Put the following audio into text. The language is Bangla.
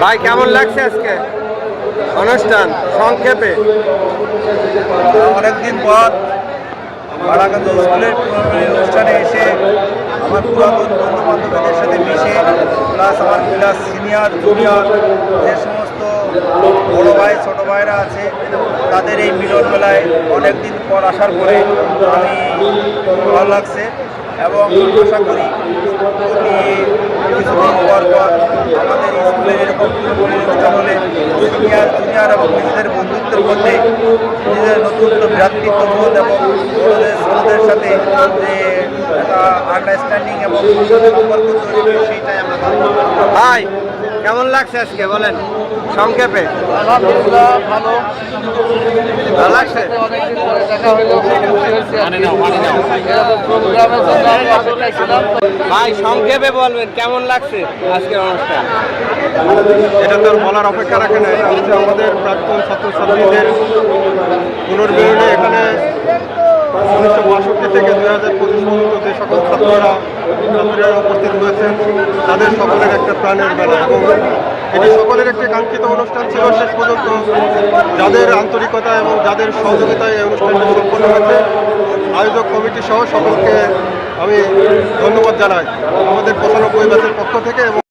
ভাই কেমন লাগছে আজকে অনুষ্ঠান সংক্ষেপে? অনেকদিন পর বারাকান্দ স্কুলের অনুষ্ঠানে এসে আমার পুরাতন বন্ধু বান্ধবীদের সাথে মিশে প্লাস আমার ক্লাস সিনিয়র জুনিয়র যে সমস্ত বড়ো ভাই ছোটো ভাইরা আছে তাদের এই মিলন মেলায় অনেকদিন পর আসার পরে আমি ভালো লাগছে এবং আশা করি কিছুদিন পর পর আমাদের স্কুলের এরকম অনুষ্ঠান হলে সিনিয়র জুনিয়র এবং নিজেদের বন্ধুত্বের মধ্যে নিজেদের নতুন ভ্রাতৃত্ববোধ এবং বড়দের ছোটদের সাথে যে একটা আন্ডারস্ট্যান্ডিং এবং সম্পর্ক তৈরি হয় সেইটাই আমরা ভাই কেমন লাগছে আজকে বলেন সংক্ষেপে? আলহামদুলিল্লাহ ভালো লাগছে। অনেকদিন পরে দেখা হলো, প্রোগ্রামের জন্য আমি অপেক্ষায় ছিলাম। ভাই সংক্ষেপে বলবেন কেমন লাগছে আজকের অনুষ্ঠান? এটা তো আর বলার অপেক্ষা রাখে না। এটা হচ্ছে আমাদের প্রাক্তন ছাত্রছাত্রীদের পুনর্মিলনে এখানে 1962 থেকে 2025 পর্যন্ত যে সকল ছাত্রীরা উপস্থিত হয়েছেন তাদের সকলের একটা প্রাণের মেলা এবং এটি সকলের একটি কাঙ্ক্ষিত অনুষ্ঠান ছিল। শেষ পর্যন্ত যাদের আন্তরিকতা এবং যাদের সহযোগিতায় এই অনুষ্ঠানটি সম্পন্ন হয়েছে, আয়োজক কমিটি সহ সকলকে আমি ধন্যবাদ জানাই আমাদের 95 ব্যাচের পক্ষ থেকে। এবং